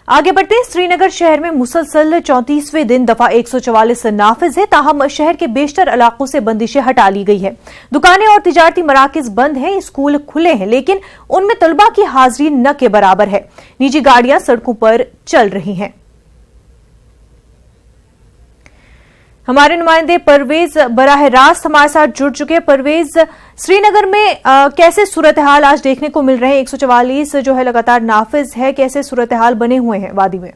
आगे बढ़ते हैं। श्रीनगर शहर में मुसलसल 34वें दिन दफा 144 नाफिज है, ताहम शहर के बेशतर इलाकों से बंदिशें हटा ली गई है। दुकानें और तिजारती मराकज बंद हैं, स्कूल खुले हैं, लेकिन उनमें तलबा की हाजिरी न के बराबर है। निजी गाड़ियां सड़कों पर चल रही हैं। हमारे नुमाइंदे परवेज बराह रास्त हमारे साथ जुड़ चुके हैं। परवेज, श्रीनगर में कैसे सूरत हाल आज देखने को मिल रहे हैं? 144 जो है लगातार नाफिज है, कैसे सूरत हाल बने हुए हैं वादी में?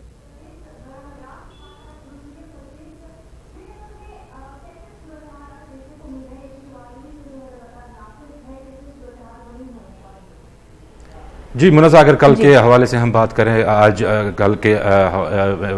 जी मुनज़्ज़ा, अगर कल के हवाले से हम बात करें, आज कल के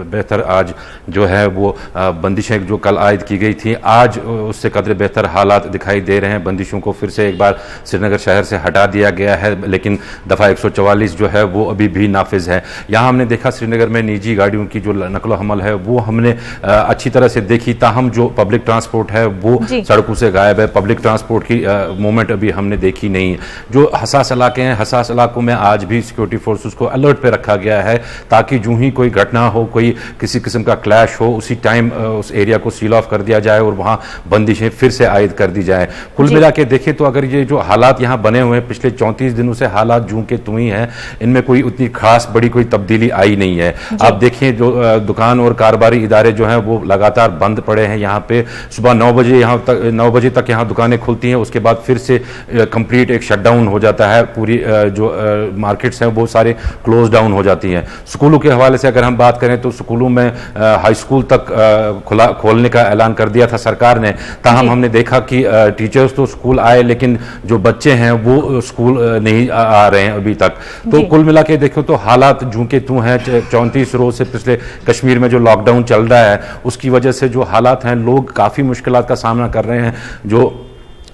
बेहतर आज जो है वो बंदिशें जो कल आयद की गई थी, आज उससे कदर बेहतर हालात दिखाई दे रहे हैं। बंदिशों को फिर से एक बार श्रीनगर शहर से हटा दिया गया है, लेकिन दफ़ा 144 जो है वो अभी भी नाफिज है। यहाँ हमने देखा श्रीनगर में निजी गाड़ियों की जो नकलो हमल है वो हमने अच्छी तरह से देखी, ताहम जो पब्लिक ट्रांसपोर्ट है वो सड़कों से गायब है। पब्लिक ट्रांसपोर्ट की मूवमेंट अभी हमने देखी नहीं है। जो हसास इलाके हैं, हसास इलाकों में आज भी सिक्योरिटी फोर्सेस को अलर्ट पे रखा गया है, ताकि जो ही कोई घटना हो, कोई किसी किस्म का क्लैश हो, उसी टाइम उस एरिया को सील ऑफ कर दिया जाए और वहां बंदिशें फिर से आयद कर दी जाए। कुल मिला के देखें तो अगर ये जो हालात यहां बने हुए हैं पिछले 34 दिनों से, हालात जूं के त्यों ही हैं, इनमें कोई उतनी खास बड़ी कोई तब्दीली आई नहीं है। आप देखिए जो दुकान और कारोबारी इदारे जो हैं वो लगातार बंद पड़े हैं। यहाँ पे सुबह 9 बजे तक यहाँ दुकानें खुलती हैं, उसके बाद फिर से कंप्लीट एक शटडाउन हो जाता है। पूरी जो मार्केट्स हैं वो सारे क्लोज डाउन हो जाती हैं। स्कूलों के हवाले से अगर हम बात करें तो स्कूलों में हाई स्कूल तक खोलने का ऐलान कर दिया था सरकार ने, ताहम हमने देखा कि टीचर्स तो स्कूल आए, लेकिन जो बच्चे हैं वो स्कूल नहीं आ रहे हैं अभी तक। तो कुल मिला के देखो तो हालात जूं के त्यों हैं। 34 रोज से पिछले कश्मीर में जो लॉकडाउन चल रहा है उसकी वजह से जो हालात हैं, लोग काफ़ी मुश्किलात का सामना कर रहे हैं। जो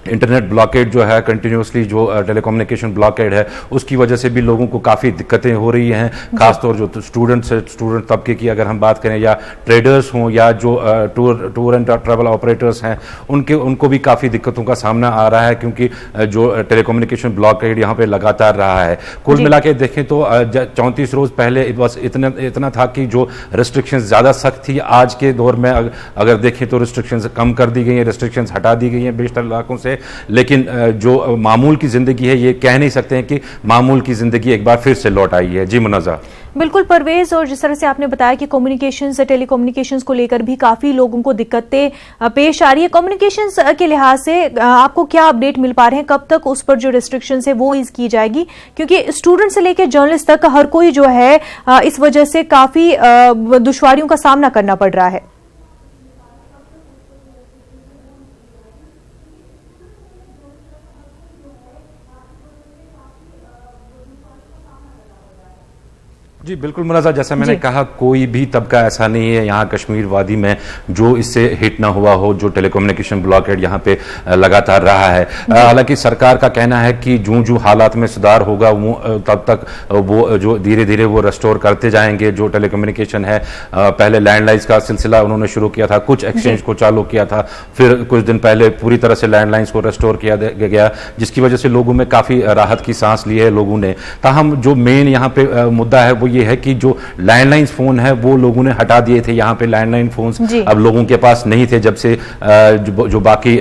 इंटरनेट ब्लॉकेड जो है कंटिन्यूसली, जो टेलीकम्युनिकेशन ब्लॉकेड है, उसकी वजह से भी लोगों को काफ़ी दिक्कतें हो रही हैं। खासतौर जो स्टूडेंट तबके की अगर हम बात करें, या ट्रेडर्स हों, या जो टूर एंड ट्रैवल ऑपरेटर्स हैं, उनको भी काफ़ी दिक्कतों का सामना आ रहा है, क्योंकि जो टेलीकम्युनिकेशन ब्लॉकेड यहाँ पे लगातार रहा है। कुल मिला के देखें तो 34 रोज पहले बस इतना था कि जो रिस्ट्रिक्शंस ज़्यादा सख्त थी। आज के दौर में अगर देखें तो रिस्ट्रिक्शंस कम कर दी गई हैं, रिस्ट्रिक्शंस हटा दी गई हैं बेशतर इलाकों से। लेकिन जो मामूल की जिंदगी है, ये कह नहीं सकते हैं कि मामूल की जिंदगी एक बार फिर से लौट आई है। जी मुनज़्ज़ा। बिल्कुल परवेज, और जिस तरह से आपने बताया कि कम्युनिकेशंस, टेलीकम्युनिकेशंस को लेकर भी काफी लोगों को दिक्कतें पेश आ रही है, कम्युनिकेशंस के लिहाज से आपको क्या अपडेट मिल पा रहे हैं? कब तक उस पर जो रिस्ट्रिक्शंस है वो ईज की जाएगी? क्योंकि स्टूडेंट से लेकर जर्नलिस्ट तक हर कोई जो है इस वजह से काफी दुश्वारियों का सामना करना पड़ रहा है। जी बिल्कुल मुनज़्ज़ा, जैसा मैंने कहा, कोई भी तबका ऐसा नहीं है यहाँ कश्मीर वादी में जो इससे हिट ना हुआ हो। जो टेलीकम्युनिकेशन ब्लॉकेड यहाँ पे लगातार रहा है। हालांकि सरकार का कहना है कि जूं हालात में सुधार होगा वो तब तक वो जो धीरे धीरे वो रेस्टोर करते जाएंगे। जो टेलीकम्युनिकेशन है, पहले लैंडलाइंस का सिलसिला उन्होंने शुरू किया था, कुछ एक्सचेंज को चालू किया था, फिर कुछ दिन पहले पूरी तरह से लैंडलाइंस को रेस्टोर किया गया, जिसकी वजह से लोगों में काफ़ी राहत की सांस ली है लोगों ने। ताहम जो मेन यहाँ पे मुद्दा है वो ये है कि जो लैंडलाइन फोन है वो लोगों ने हटा दिए थे। यहाँ पे लैंडलाइन फोन्स अब लोगों के पास नहीं थे। जब से जो बाकी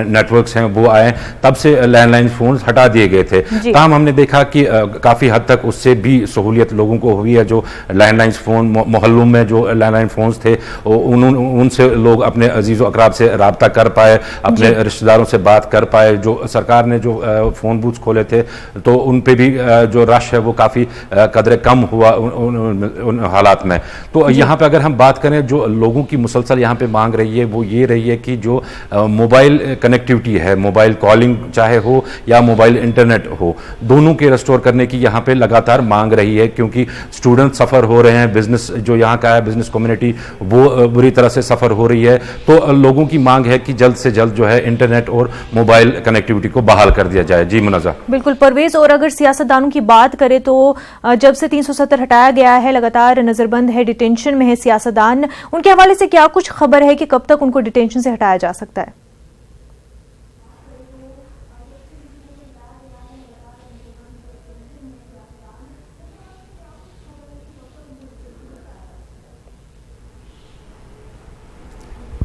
नेटवर्क्स हैं वो आए, तब से लैंडलाइन फोन्स हटा दिए गए थे। तमाम हमने देखा कि काफी हद तक उससे भी सहूलियत लोगों को हुई है। जो लैंडलाइन फोन मोहल्लों में जो लैंडलाइन फोन्स थे, उनसे लोग अपने अजीज अकराब से रब्ता कर पाए, अपने रिश्तेदारों से बात कर पाए। जो सरकार ने जो फोन बूथ्स खोले थे तो उन पे भी जो रश है वो काफी कदरे कम हुआ उन हालात में। तो यहाँ पे अगर हम बात करें, जो लोगों की मुसलसल यहाँ पे मांग रही है वो ये रही है कि जो मोबाइल कनेक्टिविटी है, मोबाइल कॉलिंग चाहे हो या मोबाइल इंटरनेट हो, दोनों के रेस्टोर करने की यहाँ पे लगातार मांग रही है, क्योंकि स्टूडेंट सफ़र हो रहे हैं, बिजनेस जो यहाँ का है, बिजनेस कम्युनिटी वो बुरी तरह से सफ़र हो रही है। तो लोगों की मांग है कि जल्द से जल्द जो है इंटरनेट और मोबाइल कनेक्टिविटी को बहाल कर दिया जाए। जी मुनज़्ज़ा। बिल्कुल परवेज, और अगर सियासतदानों की बात करें तो जब से 370 हटाया गया है, लगातार नजरबंद है, डिटेंशन में है सियासतदान, उनके हवाले से क्या कुछ खबर है कि कब तक उनको डिटेंशन से हटाया जा सकता है?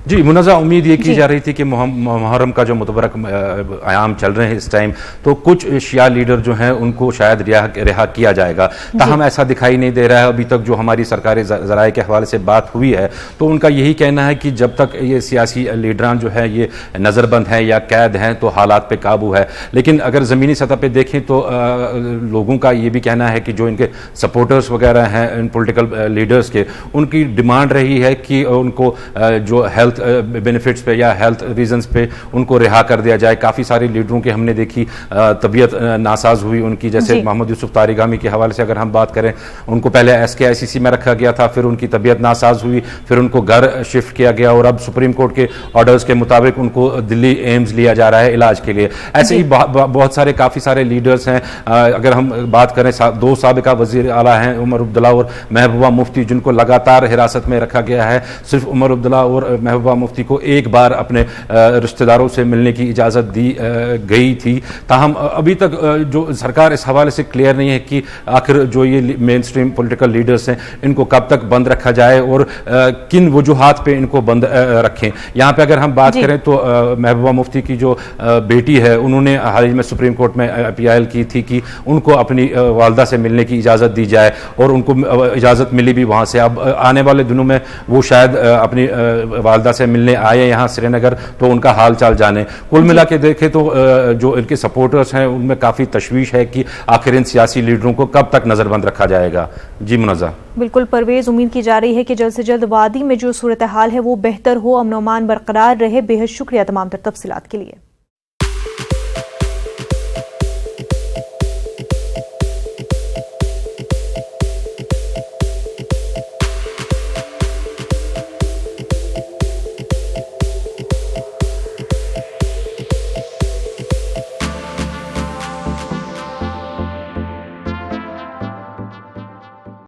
जी मुनज़्ज़ा, उम्मीद ये की जा रही थी कि मुहर्रम का जो मुतबरक आयाम चल रहे हैं इस टाइम, तो कुछ शिया लीडर जो हैं उनको शायद रिहा किया जाएगा। ताहम ऐसा दिखाई नहीं दे रहा है। अभी तक जो हमारी सरकारी ज़राए के हवाले से बात हुई है तो उनका यही कहना है कि जब तक ये सियासी लीडरान जो है ये नज़रबंद हैं या कैद हैं तो हालात पे काबू है। लेकिन अगर ज़मीनी सतह पे देखें तो लोगों का ये भी कहना है कि जो इनके सपोर्टर्स वगैरह हैं इन पॉलिटिकल लीडर्स के, उनकी डिमांड रही है कि उनको जो हेल्थ बेनिफिट्स पे या हेल्थ रीजंस पे उनको रिहा कर दिया जाए। काफ़ी सारे लीडरों के हमने देखी तबीयत नासाज हुई उनकी, जैसे मोहम्मद यूसुफ तारिगामी के हवाले से अगर हम बात करें, उनको पहले SKICC में रखा गया था, फिर उनकी तबीयत नासाज हुई, फिर उनको घर शिफ्ट किया गया और अब सुप्रीम कोर्ट के ऑर्डर्स के मुताबिक उनको दिल्ली एम्स लिया जा रहा है इलाज के लिए। ऐसे ही बहुत सारे काफ़ी सारे लीडर्स हैं। अगर हम बात करें, दो साबिका वज़ीर आला हैं उमर अब्दुल्ला और महबूबा मुफ्ती, जिनको लगातार हिरासत में रखा गया है। सिर्फ उमर अब्दुल्ला और महबूबा मुफ्ती को एक बार अपने रिश्तेदारों से मिलने की इजाज़त दी गई थी। ताहम अभी तक जो सरकार इस हवाले से क्लियर नहीं है कि आखिर जो ये मेन स्ट्रीम पॉलिटिकल लीडर्स हैं इनको कब तक बंद रखा जाए और किन वजूहात पे इनको बंद रखें। यहाँ पे अगर हम बात करें तो महबूबा मुफ्ती की जो बेटी है, उन्होंने हाल ही में सुप्रीम कोर्ट में अपील की थी कि उनको अपनी वालदा से मिलने की इजाज़त दी जाए और उनको इजाज़त मिली भी वहाँ से। अब आने वाले दिनों में वो शायद अपनी वालदा से मिलने आए यहाँ श्रीनगर, तो उनका हाल चाल जाने। कुल मिला के देखें तो जो इनके सपोर्टर्स हैं उनमें काफ़ी तशवीश है कि आखिर इन सियासी लीडरों को कब तक नज़रबंद रखा जाएगा। जी मुनज़्ज़ा। बिल्कुल परवेज, उम्मीद की जा रही है कि जल्द से जल्द वादी में जो सूरत हाल है वो बेहतर हो, अमन-ओ-अमान बरकरार रहे। बेहद शुक्रिया तमाम तर तफसीलात के लिए।